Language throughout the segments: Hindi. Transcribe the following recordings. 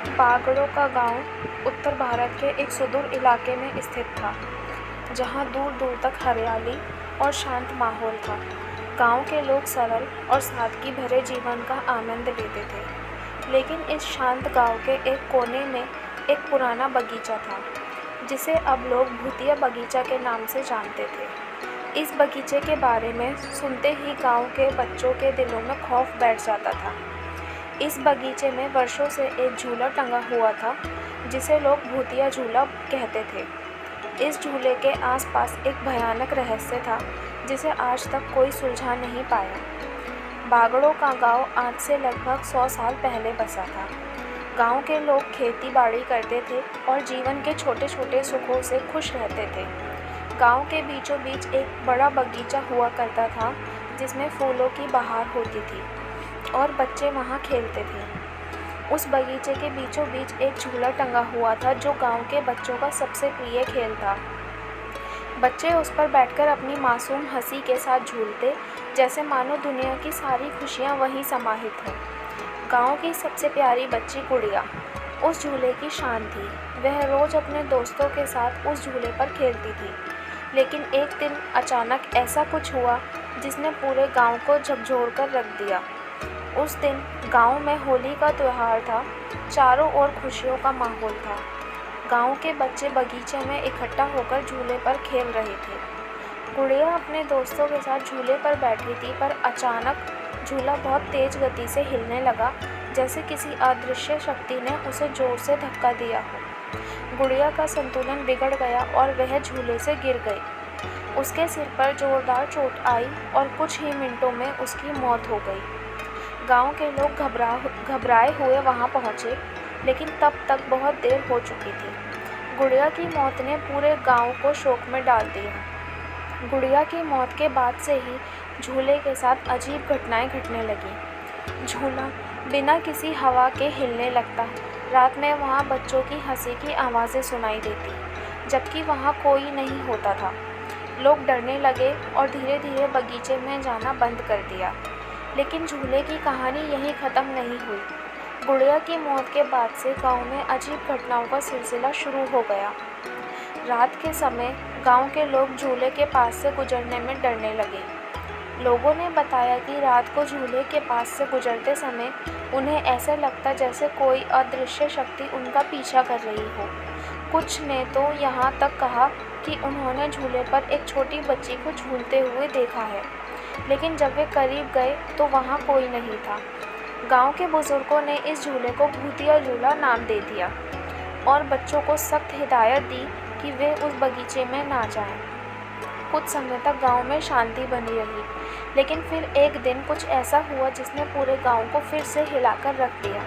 बागड़ों का गांव उत्तर भारत के एक सुदूर इलाके में स्थित था, जहां दूर दूर तक हरियाली और शांत माहौल था। गांव के लोग सरल और सादगी भरे जीवन का आनंद लेते थे, लेकिन इस शांत गांव के एक कोने में एक पुराना बगीचा था, जिसे अब लोग भूतिया बगीचा के नाम से जानते थे। इस बगीचे के बारे में सुनते ही गांव के बच्चों के दिलों में खौफ बैठ जाता था। इस बगीचे में वर्षों से एक झूला टंगा हुआ था, जिसे लोग भूतिया झूला कहते थे। इस झूले के आसपास एक भयानक रहस्य था, जिसे आज तक कोई सुलझा नहीं पाया। बागड़ों का गांव आज से लगभग 100 साल पहले बसा था। गांव के लोग खेती बाड़ी करते थे और जीवन के छोटे छोटे सुखों से खुश रहते थे। गांव के बीचों बीच एक बड़ा बगीचा हुआ करता था, जिसमें फूलों की बहार होती थी और बच्चे वहां खेलते थे। उस बगीचे के बीचों बीच एक झूला टंगा हुआ था, जो गांव के बच्चों का सबसे प्रिय खेल था। बच्चे उस पर बैठकर अपनी मासूम हंसी के साथ झूलते, जैसे मानो दुनिया की सारी खुशियां वहीं समाहित हों। गांव की सबसे प्यारी बच्ची गुड़िया उस झूले की शान थी। वह रोज अपने दोस्तों के साथ उस झूले पर खेलती थी, लेकिन एक दिन अचानक ऐसा कुछ हुआ जिसने पूरे गांव को झकझोर कर रख दिया। उस दिन गांव में होली का त्यौहार था। चारों ओर खुशियों का माहौल था। गांव के बच्चे बगीचे में इकट्ठा होकर झूले पर खेल रहे थे। गुड़िया अपने दोस्तों के साथ झूले पर बैठी थी, पर अचानक झूला बहुत तेज गति से हिलने लगा, जैसे किसी अदृश्य शक्ति ने उसे जोर से धक्का दिया हो। गुड़िया का संतुलन बिगड़ गया और वह झूले से गिर गई। उसके सिर पर जोरदार चोट आई और कुछ ही मिनटों में उसकी मौत हो गई। गांव के लोग घबराए हुए वहां पहुंचे, लेकिन तब तक बहुत देर हो चुकी थी। गुड़िया की मौत ने पूरे गांव को शोक में डाल दिया। गुड़िया की मौत के बाद से ही झूले के साथ अजीब घटनाएं घटने लगी। झूला बिना किसी हवा के हिलने लगता। रात में वहां बच्चों की हंसी की आवाज़ें सुनाई देती, जबकि वहां कोई नहीं होता था। लोग डरने लगे और धीरे धीरे बगीचे में जाना बंद कर दिया। लेकिन झूले की कहानी यहीं ख़त्म नहीं हुई। गुड़िया की मौत के बाद से गांव में अजीब घटनाओं का सिलसिला शुरू हो गया। रात के समय गांव के लोग झूले के पास से गुजरने में डरने लगे। लोगों ने बताया कि रात को झूले के पास से गुजरते समय उन्हें ऐसा लगता जैसे कोई अदृश्य शक्ति उनका पीछा कर रही हो। कुछ ने तो यहाँ तक कहा कि उन्होंने झूले पर एक छोटी बच्ची को झूलते हुए देखा है, लेकिन जब वे करीब गए तो वहाँ कोई नहीं था। गांव के बुजुर्गों ने इस झूले को भूतिया झूला नाम दे दिया और बच्चों को सख्त हिदायत दी कि वे उस बगीचे में ना जाएं। कुछ समय तक गांव में शांति बनी रही, लेकिन फिर एक दिन कुछ ऐसा हुआ जिसने पूरे गांव को फिर से हिलाकर रख दिया।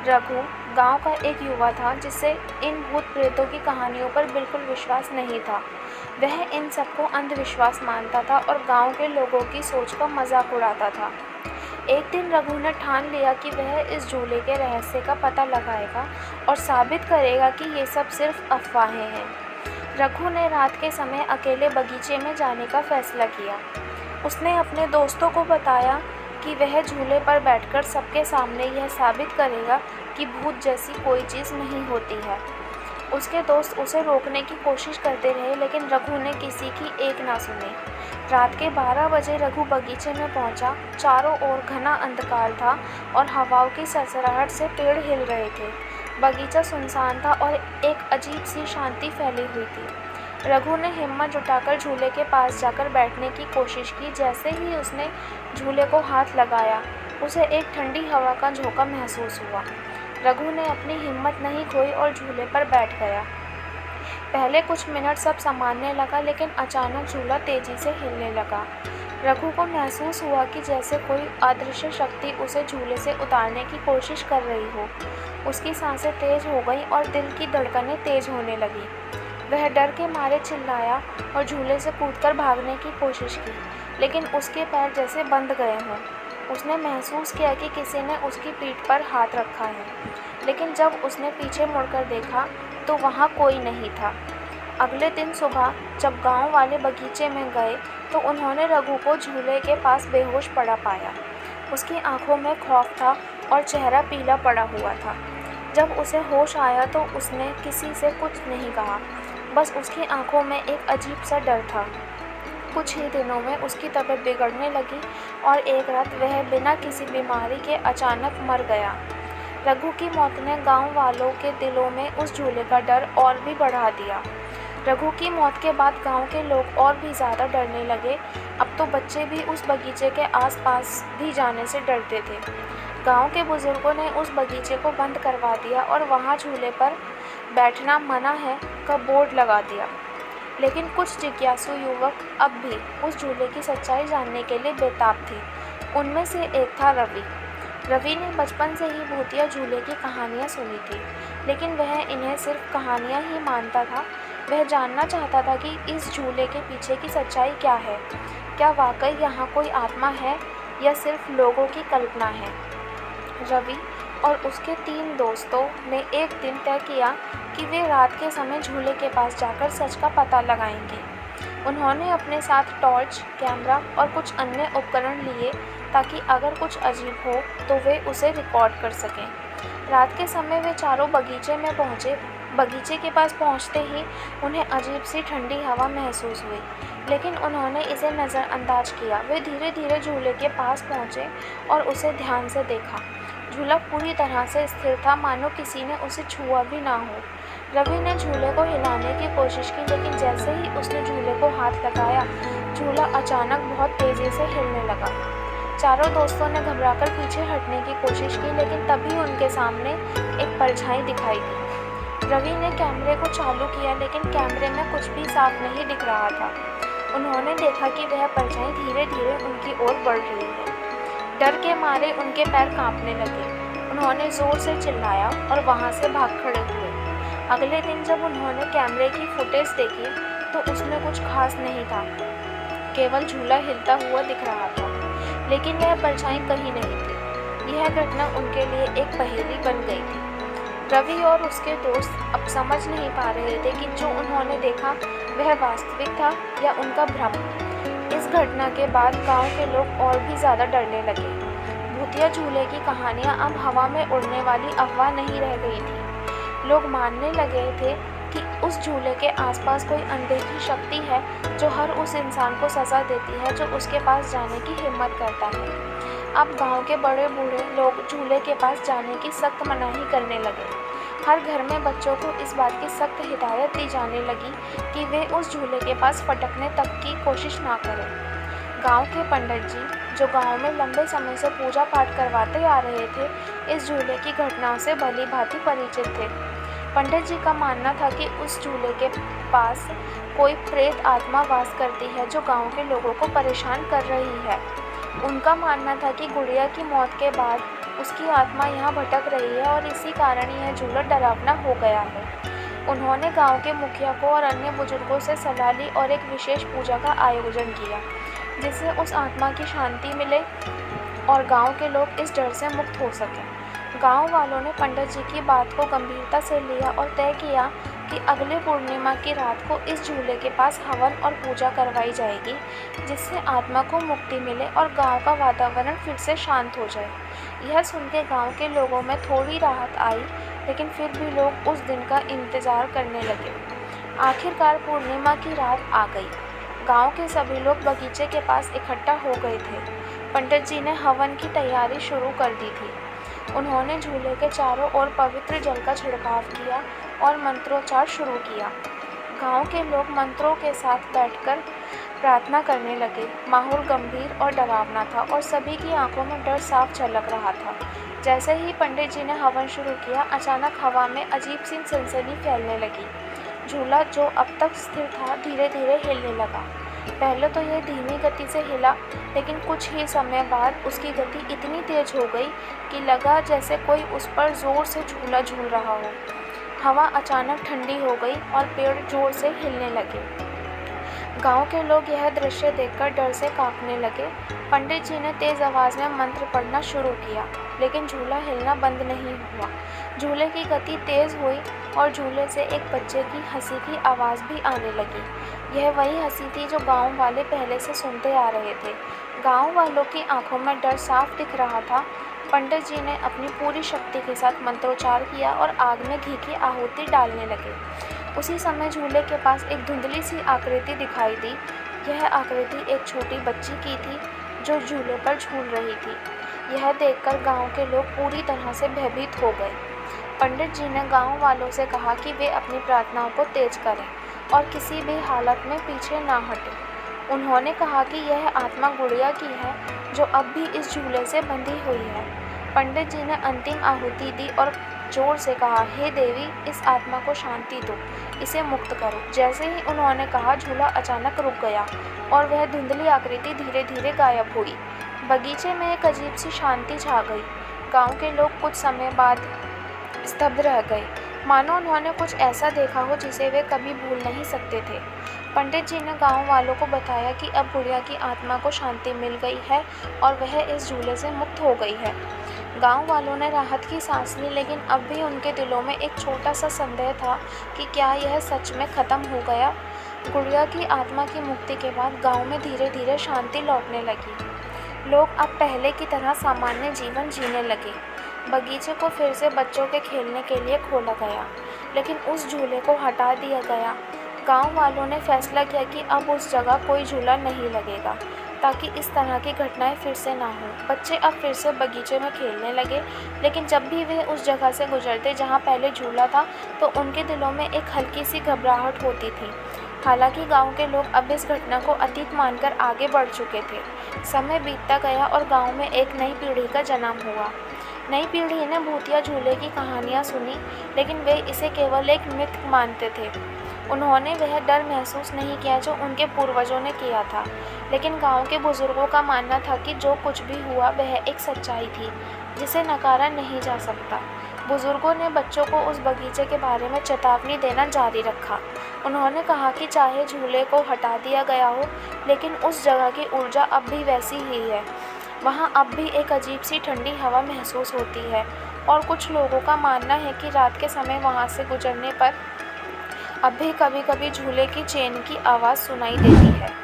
रघु गांव का एक युवा था, जिसे इन भूत प्रेतों की कहानियों पर बिल्कुल विश्वास नहीं था। वह इन सबको अंधविश्वास मानता था और गांव के लोगों की सोच का मजाक उड़ाता था। एक दिन रघु ने ठान लिया कि वह इस झूले के रहस्य का पता लगाएगा और साबित करेगा कि ये सब सिर्फ अफवाहें हैं। रघु ने रात के समय अकेले बगीचे में जाने का फैसला किया। उसने अपने दोस्तों को बताया कि वह झूले पर बैठकर सबके सामने यह साबित करेगा कि भूत जैसी कोई चीज़ नहीं होती है। उसके दोस्त उसे रोकने की कोशिश करते रहे, लेकिन रघु ने किसी की एक ना सुनी। रात के 12 बजे रघु बगीचे में पहुंचा। चारों ओर घना अंधकार था और हवाओं की सरसराहट से पेड़ हिल रहे थे। बगीचा सुनसान था और एक अजीब सी शांति फैली हुई थी। रघु ने हिम्मत जुटाकर झूले के पास जाकर बैठने की कोशिश की। जैसे ही उसने झूले को हाथ लगाया, उसे एक ठंडी हवा का झोंका महसूस हुआ। रघु ने अपनी हिम्मत नहीं खोई और झूले पर बैठ गया। पहले कुछ मिनट सब सामान्य लगा, लेकिन अचानक झूला तेजी से हिलने लगा। रघु को महसूस हुआ कि जैसे कोई अदृश्य शक्ति उसे झूले से उतारने की कोशिश कर रही हो। उसकी सांसें तेज हो गईं और दिल की धड़कनें तेज होने लगी। वह डर के मारे चिल्लाया और झूले से कूदकर भागने की कोशिश की, लेकिन उसके पैर जैसे बंध गए हों। उसने महसूस किया कि किसी ने उसकी पीठ पर हाथ रखा है, लेकिन जब उसने पीछे मुड़कर देखा तो वहाँ कोई नहीं था। अगले दिन सुबह जब गांव वाले बगीचे में गए तो उन्होंने रघु को झूले के पास बेहोश पड़ा पाया। उसकी आंखों में खौफ था और चेहरा पीला पड़ा हुआ था। जब उसे होश आया तो उसने किसी से कुछ नहीं कहा, बस उसकी आंखों में एक अजीब सा डर था। कुछ ही दिनों में उसकी तबीयत बिगड़ने लगी और एक रात वह बिना किसी बीमारी के अचानक मर गया। रघु की मौत ने गांव वालों के दिलों में उस झूले का डर और भी बढ़ा दिया। रघु की मौत के बाद गांव के लोग और भी ज़्यादा डरने लगे। अब तो बच्चे भी उस बगीचे के आसपास भी जाने से डरते थे। गांव के बुजुर्गों ने उस बगीचे को बंद करवा दिया और वहां झूले पर बैठना मना है का बोर्ड लगा दिया। लेकिन कुछ जिज्ञासु युवक अब भी उस झूले की सच्चाई जानने के लिए बेताब थे। उनमें से एक था रवि। रवि ने बचपन से ही भूतिया झूले की कहानियाँ सुनी थी, लेकिन वह इन्हें सिर्फ कहानियाँ ही मानता था। वह जानना चाहता था कि इस झूले के पीछे की सच्चाई क्या है। क्या वाकई यहाँ कोई आत्मा है या सिर्फ लोगों की कल्पना है। रवि और उसके 3 दोस्तों ने एक दिन तय किया कि वे रात के समय झूले के पास जाकर सच का पता लगाएंगे। उन्होंने अपने साथ टॉर्च, कैमरा और कुछ अन्य उपकरण लिए ताकि अगर कुछ अजीब हो तो वे उसे रिकॉर्ड कर सकें। रात के समय वे चारों बगीचे में पहुंचे। बगीचे के पास पहुंचते ही उन्हें अजीब सी ठंडी हवा महसूस हुई, लेकिन उन्होंने इसे नज़रअंदाज किया। वे धीरे धीरे झूले के पास पहुंचे और उसे ध्यान से देखा। झूला पूरी तरह से स्थिर था, मानो किसी ने उसे छुआ भी ना हो। रवि ने झूले को हिलाने की कोशिश की, लेकिन जैसे ही उसने झूले को हाथ लगाया, झूला अचानक बहुत तेज़ी से हिलने लगा। चारों दोस्तों ने घबराकर पीछे हटने की कोशिश की, लेकिन तभी उनके सामने एक परछाई दिखाई दी। रवि ने कैमरे को चालू किया, लेकिन कैमरे में कुछ भी साफ नहीं दिख रहा था। उन्होंने देखा कि वह परछाई धीरे धीरे उनकी ओर बढ़ रही है। डर के मारे उनके पैर कांपने लगे। उन्होंने ज़ोर से चिल्लाया और वहां से भाग खड़े हुए। अगले दिन जब उन्होंने कैमरे की फुटेज देखी तो उसमें कुछ खास नहीं था, केवल झूला हिलता हुआ दिख रहा था, लेकिन वह परछाई कहीं नहीं थी। यह घटना उनके लिए एक पहेली बन गई थी। रवि और उसके दोस्त अब समझ नहीं पा रहे थे कि जो उन्होंने देखा वह वास्तविक था या उनका भ्रम। इस घटना के बाद गांव के लोग और भी ज़्यादा डरने लगे। भूतिया झूले की कहानियाँ अब हवा में उड़ने वाली अफवाह नहीं रह गई थी। लोग मानने लगे थे कि उस झूले के आसपास कोई अनदेखी शक्ति है जो हर उस इंसान को सज़ा देती है जो उसके पास जाने की हिम्मत करता है। अब गांव के बड़े बूढ़े लोग झूले के पास जाने की सख्त मनाही करने लगे। हर घर में बच्चों को इस बात की सख्त हिदायत दी जाने लगी कि वे उस झूले के पास फटकने तक की कोशिश ना करें। गांव के पंडित जी, जो गांव में लंबे समय से पूजा पाठ करवाते आ रहे थे, इस झूले की घटनाओं से भली भांति परिचित थे। पंडित जी का मानना था कि उस झूले के पास कोई प्रेत आत्मा वास करती है जो गांव के लोगों को परेशान कर रही है। उनका मानना था कि गुड़िया की मौत के बाद उसकी आत्मा यहाँ भटक रही है और इसी कारण यह झूला डरावना हो गया है। उन्होंने गांव के मुखिया को और अन्य बुजुर्गों से सलाह ली और एक विशेष पूजा का आयोजन किया, जिससे उस आत्मा की शांति मिले और गांव के लोग इस डर से मुक्त हो सकें। गांव वालों ने पंडित जी की बात को गंभीरता से लिया और तय किया कि अगले पूर्णिमा की रात को इस झूले के पास हवन और पूजा करवाई जाएगी, जिससे आत्मा को मुक्ति मिले और गांव का वातावरण फिर से शांत हो जाए। यह सुनकर गांव के लोगों में थोड़ी राहत आई, लेकिन फिर भी लोग उस दिन का इंतज़ार करने लगे। आखिरकार पूर्णिमा की रात आ गई। गांव के सभी लोग बगीचे के पास इकट्ठा हो गए थे। पंडित जी ने हवन की तैयारी शुरू कर दी थी। उन्होंने झूले के चारों ओर पवित्र जल का छिड़काव किया और मंत्रोच्चार शुरू किया। गांव के लोग मंत्रों के साथ बैठकर प्रार्थना करने लगे। माहौल गंभीर और डरावना था और सभी की आंखों में डर साफ झलक रहा था। जैसे ही पंडित जी ने हवन शुरू किया, अचानक हवा में अजीब सी सनसनी फैलने लगी। झूला, जो अब तक स्थिर था, धीरे धीरे हिलने लगा। पहले तो यह धीमी गति से हिला, लेकिन कुछ ही समय बाद उसकी गति इतनी तेज हो गई कि लगा जैसे कोई उस पर जोर से झूला झूल रहा हो। हवा अचानक ठंडी हो गई और पेड़ जोर से हिलने लगे। गांव के लोग यह दृश्य देखकर डर से कांपने लगे। पंडित जी ने तेज आवाज़ में मंत्र पढ़ना शुरू किया, लेकिन झूला हिलना बंद नहीं हुआ। झूले की गति तेज़ हुई और झूले से एक बच्चे की हंसी की आवाज़ भी आने लगी। यह वही हंसी थी जो गांव वाले पहले से सुनते आ रहे थे। गांव वालों की आंखों में डर साफ दिख रहा था। पंडित जी ने अपनी पूरी शक्ति के साथ मंत्रोच्चार किया और आग में घी की आहुति डालने लगे। उसी समय झूले के पास एक धुंधली सी आकृति दिखाई दी। यह आकृति एक छोटी बच्ची की थी जो झूले पर झूल रही थी। यह देखकर गांव के लोग पूरी तरह से भयभीत हो गए। पंडित जी ने गांव वालों से कहा कि वे अपनी प्रार्थनाओं को तेज करें और किसी भी हालत में पीछे ना हटें। उन्होंने कहा कि यह आत्मा गुड़िया की है जो अब भी इस झूले से बंधी हुई है। पंडित जी ने अंतिम आहुति दी और जोर से कहा, हे देवी, इस आत्मा को शांति दो, इसे मुक्त करो। जैसे ही उन्होंने कहा, झूला अचानक रुक गया और वह धुंधली आकृति धीरे धीरे गायब हुई। बगीचे में एक अजीब सी शांति छा गई। गांव के लोग कुछ समय बाद स्तब्ध रह गए, मानो उन्होंने कुछ ऐसा देखा हो जिसे वे कभी भूल नहीं सकते थे। पंडित जी ने गांव वालों को बताया कि अब गुड़िया की आत्मा को शांति मिल गई है और वह इस झूले से मुक्त हो गई है। गांव वालों ने राहत की सांस ली, लेकिन अब भी उनके दिलों में एक छोटा सा संदेह था कि क्या यह सच में ख़त्म हो गया। गुड़िया की आत्मा की मुक्ति के बाद गांव में धीरे धीरे शांति लौटने लगी। लोग अब पहले की तरह सामान्य जीवन जीने लगे। बगीचे को फिर से बच्चों के खेलने के लिए खोला गया, लेकिन उस झूले को हटा दिया गया। गांव वालों ने फैसला किया कि अब उस जगह कोई झूला नहीं लगेगा, ताकि इस तरह की घटनाएं फिर से ना हो। बच्चे अब फिर से बगीचे में खेलने लगे, लेकिन जब भी वे उस जगह से गुजरते जहां पहले झूला था, तो उनके दिलों में एक हल्की सी घबराहट होती थी। हालांकि गांव के लोग अब इस घटना को अतीत मानकर आगे बढ़ चुके थे। समय बीतता गया और गांव में एक नई पीढ़ी का जन्म हुआ। नई पीढ़ी ने भूतिया झूले की कहानियाँ सुनी, लेकिन वे इसे केवल एक मिथ मानते थे। उन्होंने वह डर महसूस नहीं किया जो उनके पूर्वजों ने किया था। लेकिन गांव के बुजुर्गों का मानना था कि जो कुछ भी हुआ वह एक सच्चाई थी जिसे नकारा नहीं जा सकता। बुजुर्गों ने बच्चों को उस बगीचे के बारे में चेतावनी देना जारी रखा। उन्होंने कहा कि चाहे झूले को हटा दिया गया हो, लेकिन उस जगह की ऊर्जा अब भी वैसी ही है। वहाँ अब भी एक अजीब सी ठंडी हवा महसूस होती है और कुछ लोगों का मानना है कि रात के समय वहाँ से गुजरने पर अब भी कभी-कभी झूले की चेन की आवाज़ सुनाई देती है।